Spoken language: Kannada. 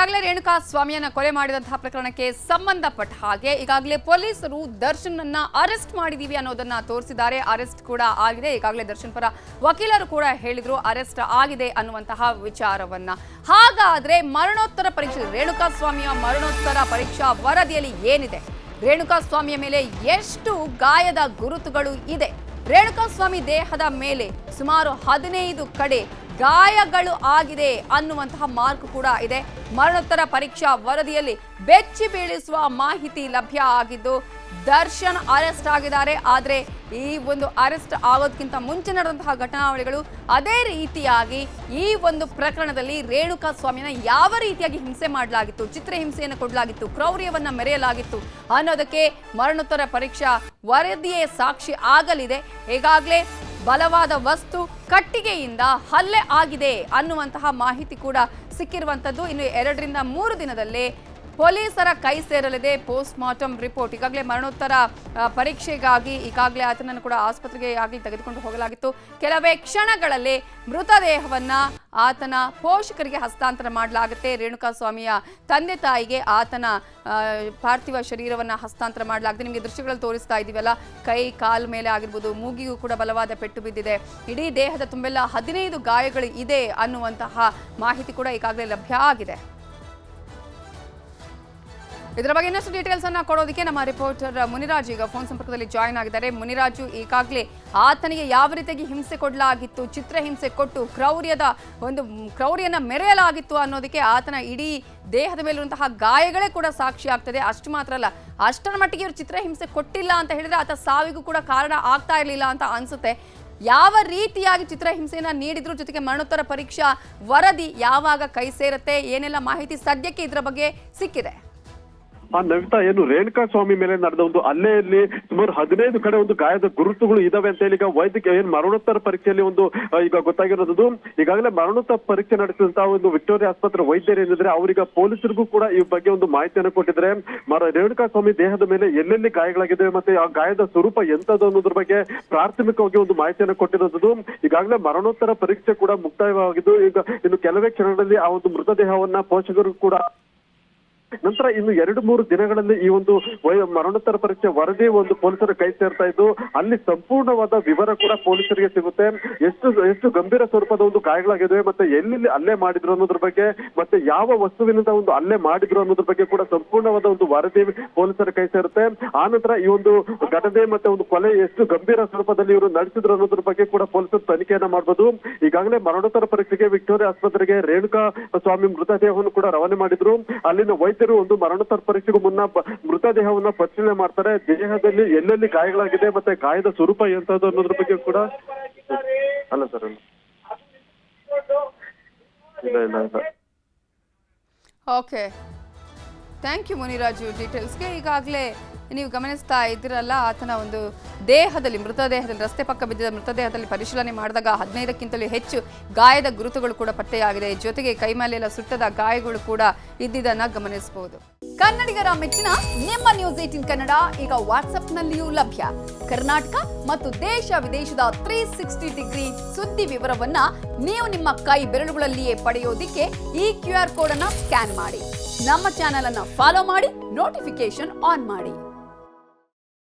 ಈಗಾಗಲೇ ರೇಣುಕಾ ಸ್ವಾಮಿಯನ್ನ ಕೊಲೆ ಮಾಡಿದಂತಹ ಪ್ರಕರಣಕ್ಕೆ ಸಂಬಂಧಪಟ್ಟ ಹಾಗೆ ಈಗಾಗಲೇ ಪೊಲೀಸರು ದರ್ಶನ್ ಅರೆಸ್ಟ್ ಮಾಡಿದೀವಿ ಅನ್ನೋದನ್ನ ತೋರಿಸಿದ್ದಾರೆ. ಅರೆಸ್ಟ್ ಕೂಡ ಆಗಿದೆ. ಈಗಾಗಲೇ ದರ್ಶನ್ ಪರ ವಕೀಲರು ಕೂಡ ಹೇಳಿದ್ರು ಅರೆಸ್ಟ್ ಆಗಿದೆ ಅನ್ನುವಂತಹ ವಿಚಾರವನ್ನ. ಹಾಗಾದ್ರೆ ಮರಣೋತ್ತರ ಪರೀಕ್ಷೆ, ರೇಣುಕಾ ಸ್ವಾಮಿಯ ಮರಣೋತ್ತರ ಪರೀಕ್ಷಾ ವರದಿಯಲ್ಲಿ ಏನಿದೆ? ರೇಣುಕಾ ಸ್ವಾಮಿಯ ಮೇಲೆ ಎಷ್ಟು ಗಾಯದ ಗುರುತುಗಳು ಇದೆ? ರೇಣುಕಾ ಸ್ವಾಮಿ ದೇಹದ ಮೇಲೆ ಸುಮಾರು 15 ಕಡೆ ಗಾಯಗಳು ಆಗಿದೆ ಅನ್ನುವಂತಹ ಮಾರ್ಕ್ ಕೂಡ ಇದೆ. ಮರಣೋತ್ತರ ಪರೀಕ್ಷಾ ವರದಿಯಲ್ಲಿ ಬೆಚ್ಚಿ ಬೀಳಿಸುವ ಮಾಹಿತಿ ಲಭ್ಯ ಆಗಿದ್ದು ದರ್ಶನ್ ಅರೆಸ್ಟ್ ಆಗಿದ್ದಾರೆ. ಆದರೆ ಈ ಒಂದು ಅರೆಸ್ಟ್ ಆಗೋದಕ್ಕಿಂತ ಮುಂಚೆ ನಡೆದಂತಹ ಘಟನಾವಳಿಗಳು, ಅದೇ ರೀತಿಯಾಗಿ ಈ ಒಂದು ಪ್ರಕರಣದಲ್ಲಿ ರೇಣುಕಾ ಸ್ವಾಮಿನ ಯಾವ ರೀತಿಯಾಗಿ ಹಿಂಸೆ ಮಾಡಲಾಗಿತ್ತು, ಚಿತ್ರಹಿಂಸೆಯನ್ನು ಕೊಡಲಾಗಿತ್ತು, ಕ್ರೌರ್ಯವನ್ನ ಮೆರೆಯಲಾಗಿತ್ತು ಅನ್ನೋದಕ್ಕೆ ಮರಣೋತ್ತರ ಪರೀಕ್ಷಾ ವರದಿಯೇ ಸಾಕ್ಷಿ ಆಗಲಿದೆ. ಈಗಾಗಲೇ ಬಲವಾದ ವಸ್ತು, ಕಟ್ಟಿಗೆಯಿಂದ ಹಲ್ಲೆ ಆಗಿದೆ ಅನ್ನುವಂತಹ ಮಾಹಿತಿ ಕೂಡ ಸಿಕ್ಕಿರುವಂಥದ್ದು. ಇನ್ನು 2 ರಿಂದ 3 ದಿನದಲ್ಲೇ ಪೊಲೀಸರ ಕೈ ಸೇರಲಿದೆ ಪೋಸ್ಟ್ ಮಾರ್ಟಮ್ ರಿಪೋರ್ಟ್. ಈಗಾಗಲೇ ಮರಣೋತ್ತರ ಪರೀಕ್ಷೆಗಾಗಿ ಈಗಾಗಲೇ ಆತನನ್ನು ಕೂಡ ಆಸ್ಪತ್ರೆಗೆ ಆಗಲಿ ತೆಗೆದುಕೊಂಡು ಹೋಗಲಾಗಿತ್ತು. ಕೆಲವೇ ಕ್ಷಣಗಳಲ್ಲೇ ಮೃತದೇಹವನ್ನ ಆತನ ಪೋಷಕರಿಗೆ ಹಸ್ತಾಂತರ ಮಾಡಲಾಗುತ್ತೆ. ರೇಣುಕಾ ಸ್ವಾಮಿಯ ತಂದೆ ತಾಯಿಗೆ ಆತನ ಪಾರ್ಥಿವ ಶರೀರವನ್ನ ಹಸ್ತಾಂತರ ಮಾಡಲಾಗುತ್ತೆ. ನಿಮಗೆ ದೃಶ್ಯಗಳಲ್ಲಿ ತೋರಿಸ್ತಾ ಇದೀವಲ್ಲ, ಕೈ ಕಾಲು ಮೇಲೆ ಆಗಿರ್ಬೋದು, ಮೂಗಿಗೂ ಕೂಡ ಬಲವಾದ ಪೆಟ್ಟು ಬಿದ್ದಿದೆ. ಇಡೀ ದೇಹದ ತುಂಬೆಲ್ಲ 15 ಗಾಯಗಳು ಇದೆ ಅನ್ನುವಂತಹ ಮಾಹಿತಿ ಕೂಡ ಈಗಾಗಲೇ ಲಭ್ಯ ಆಗಿದೆ. ಇದರ ಬಗ್ಗೆ ಇನ್ನಷ್ಟು ಡೀಟೇಲ್ಸ್ ಅನ್ನ ಕೊಡೋದಕ್ಕೆ ನಮ್ಮ ರಿಪೋರ್ಟರ್ ಮುನಿರಾಜ್ ಈಗ ಫೋನ್ ಸಂಪರ್ಕದಲ್ಲಿ ಜಾಯಿನ್ ಆಗಿದ್ದಾರೆ. ಮುನಿರಾಜು, ಈಗಾಗಲೇ ಆತನಿಗೆ ಯಾವ ರೀತಿಯಾಗಿ ಹಿಂಸೆ ಕೊಡಲಾಗಿತ್ತು, ಚಿತ್ರಹಿಂಸೆ ಕೊಟ್ಟು ಕ್ರೌರ್ಯನ ಮೆರೆಯಲಾಗಿತ್ತು ಅನ್ನೋದಕ್ಕೆ ಆತನ ಇಡೀ ದೇಹದ ಮೇಲಿರುವಂತಹ ಗಾಯಗಳೇ ಕೂಡ ಸಾಕ್ಷಿ ಆಗ್ತದೆ. ಅಷ್ಟು ಮಾತ್ರ ಅಲ್ಲ, ಅಷ್ಟರ ಮಟ್ಟಿಗೆ ಇವರು ಚಿತ್ರಹಿಂಸೆ ಕೊಟ್ಟಿಲ್ಲ ಅಂತ ಹೇಳಿದ್ರೆ ಆತ ಸಾವಿಗೂ ಕೂಡ ಕಾರಣ ಆಗ್ತಾ ಇರಲಿಲ್ಲ ಅಂತ ಅನ್ಸುತ್ತೆ. ಯಾವ ರೀತಿಯಾಗಿ ಚಿತ್ರಹಿಂಸೆಯನ್ನ ನೀಡಿದ್ರು, ಜೊತೆಗೆ ಮರಣೋತ್ತರ ಪರೀಕ್ಷಾ ವರದಿ ಯಾವಾಗ ಕೈ ಸೇರುತ್ತೆ, ಏನೆಲ್ಲ ಮಾಹಿತಿ ಸದ್ಯಕ್ಕೆ ಇದರ ಬಗ್ಗೆ ಸಿಕ್ಕಿದೆ? ನವಿತಾ, ಏನು ರೇಣುಕಾ ಸ್ವಾಮಿ ಮೇಲೆ ನಡೆದ ಒಂದು ಹಲ್ಲೆಯಲ್ಲಿ ಸುಮಾರು 15 ಕಡೆ ಒಂದು ಗಾಯದ ಗುರುತುಗಳು ಇದಾವೆ ಅಂತ ಹೇಳಿ ಈಗ ವೈದ್ಯಕೀಯ ಏನು ಮರಣೋತ್ತರ ಪರೀಕ್ಷೆಯಲ್ಲಿ ಒಂದು ಈಗ ಗೊತ್ತಾಗಿರೋದು. ಈಗಾಗಲೇ ಮರಣೋತ್ತರ ಪರೀಕ್ಷೆ ನಡೆಸಿದಂತಹ ಒಂದು ವಿಕ್ಟೋರಿಯಾ ಆಸ್ಪತ್ರೆ ವೈದ್ಯರು ಏನಿದ್ರೆ ಅವರೀಗ ಪೊಲೀಸರಿಗೂ ಕೂಡ ಈ ಬಗ್ಗೆ ಒಂದು ಮಾಹಿತಿಯನ್ನು ಕೊಟ್ಟಿದ್ರೆ, ರೇಣುಕಾ ಸ್ವಾಮಿ ದೇಹದ ಮೇಲೆ ಎಲ್ಲೆಲ್ಲಿ ಗಾಯಗಳಾಗಿದೆ ಮತ್ತೆ ಆ ಗಾಯದ ಸ್ವರೂಪ ಎಂತದ್ದು ಅನ್ನೋದ್ರ ಬಗ್ಗೆ ಪ್ರಾಥಮಿಕವಾಗಿ ಒಂದು ಮಾಹಿತಿಯನ್ನು ಕೊಟ್ಟಿರೋದು. ಈಗಾಗಲೇ ಮರಣೋತ್ತರ ಪರೀಕ್ಷೆ ಕೂಡ ಮುಕ್ತಾಯವಾಗಿದ್ದು ಈಗ ಇನ್ನು ಕೆಲವೇ ಕ್ಷಣಗಳಲ್ಲಿ ಆ ಒಂದು ಮೃತದೇಹವನ್ನ ಪೋಷಕರು ಕೂಡ ನಂತರ ಇನ್ನು 2-3 ದಿನಗಳಲ್ಲಿ ಈ ಒಂದು ಮರಣೋತ್ತರ ಪರೀಕ್ಷೆ ವರದಿ ಒಂದು ಪೊಲೀಸರ ಕೈ ಸೇರ್ತಾ ಇದ್ದು ಅಲ್ಲಿ ಸಂಪೂರ್ಣವಾದ ವಿವರ ಕೂಡ ಪೊಲೀಸರಿಗೆ ಸಿಗುತ್ತೆ. ಎಷ್ಟು ಗಂಭೀರ ಸ್ವರೂಪದ ಒಂದು ಗಾಯಗಳಾಗಿವೆ, ಮತ್ತೆ ಎಲ್ಲಿ ಹಲ್ಲೆ ಮಾಡಿದ್ರು ಅನ್ನೋದ್ರ ಬಗ್ಗೆ, ಮತ್ತೆ ಯಾವ ವಸ್ತುವಿನಿಂದ ಒಂದು ಹಲ್ಲೆ ಮಾಡಿದ್ರು ಅನ್ನೋದ್ರ ಬಗ್ಗೆ ಕೂಡ ಸಂಪೂರ್ಣವಾದ ಒಂದು ವರದಿ ಪೊಲೀಸರ ಕೈ ಸೇರುತ್ತೆ. ಆ ನಂತರ ಈ ಒಂದು ಘಟನೆ ಮತ್ತೆ ಒಂದು ಕೊಲೆ ಎಷ್ಟು ಗಂಭೀರ ಸ್ವರೂಪದಲ್ಲಿ ಇವರು ನಡೆಸಿದ್ರು ಅನ್ನೋದ್ರ ಬಗ್ಗೆ ಕೂಡ ಪೊಲೀಸರು ತನಿಖೆಯನ್ನ ಮಾಡಬಹುದು. ಈಗಾಗಲೇ ಮರಣೋತ್ತರ ಪರೀಕ್ಷೆಗೆ ವಿಕ್ಟೋರಿಯಾ ಆಸ್ಪತ್ರೆಗೆ ರೇಣುಕಾ ಸ್ವಾಮಿ ಮೃತದೇಹವನ್ನು ಕೂಡ ರವಾನೆ ಮಾಡಿದ್ರು. ಅಲ್ಲಿನ ಒಂದು ಮರಣೋತ್ತರ ಪರೀಕ್ಷೆಗೂ ಮುನ್ನ ಮೃತದೇಹವನ್ನ ಪರಿಶೀಲನೆ ಮಾಡ್ತಾರೆ. ದೇಹದಲ್ಲಿ ಎಲ್ಲೆಲ್ಲಿ ಗಾಯಗಳಾಗಿದೆ ಮತ್ತೆ ಗಾಯದ ಸ್ವರೂಪ ಎಂತದ್ದು ಅನ್ನೋದ್ರ ಬಗ್ಗೆ ಕೂಡ ಅಲ್ಲ ಸರ್ ಇಲ್ಲ. ಓಕೆ, ಥ್ಯಾಂಕ್ ಯು ಮುನಿರಾಜು ಡೀಟೇಲ್ಸ್ಗೆ. ಈಗಾಗಲೇ ನೀವು ಗಮನಿಸ್ತಾ ಇದ್ದೀರಲ್ಲ, ಆತನ ಒಂದು ದೇಹದಲ್ಲಿ, ಮೃತದೇಹದಲ್ಲಿ, ರಸ್ತೆ ಪಕ್ಕ ಬಿದ್ದಿದ್ದ ಮೃತದೇಹದಲ್ಲಿ ಪರಿಶೀಲನೆ ಮಾಡಿದಾಗ 15ಕ್ಕಿಂತಲೂ ಹೆಚ್ಚು ಗಾಯದ ಗುರುತುಗಳು ಕೂಡ ಪತ್ತೆಯಾಗಿದೆ. ಜೊತೆಗೆ ಕೈ ಮೇಲೆಲ್ಲ ಸುಟ್ಟದ ಗಾಯಗಳು ಕೂಡ ಇದ್ದಿದ್ದನ್ನ ಗಮನಿಸಬಹುದು. ಕನ್ನಡಿಗರ ಮೆಚ್ಚಿನ ನಿಮ್ಮ ನ್ಯೂಸ್ 18 ಕನ್ನಡ ಈಗ ವಾಟ್ಸ್ಆಪ್ನಲ್ಲಿಯೂ ಲಭ್ಯ. ಕರ್ನಾಟಕ ಮತ್ತು ದೇಶ ವಿದೇಶದ 360 ಡಿಗ್ರಿ ಸುದ್ದಿ ವಿವರವನ್ನ ನೀವು ನಿಮ್ಮ ಕೈ ಬೆರಳುಗಳಲ್ಲಿಯೇ ಪಡೆಯೋದಿಕ್ಕೆ ಈ QR ಕೋಡ್ ಅನ್ನ ಸ್ಕ್ಯಾನ್ ಮಾಡಿ. ನಮ್ಮ ಚಾನೆಲ್ ಅನ್ನ ಫಾಲೋ ಮಾಡಿ, ನೋಟಿಫಿಕೇಶನ್ ಆನ್ ಮಾಡಿ.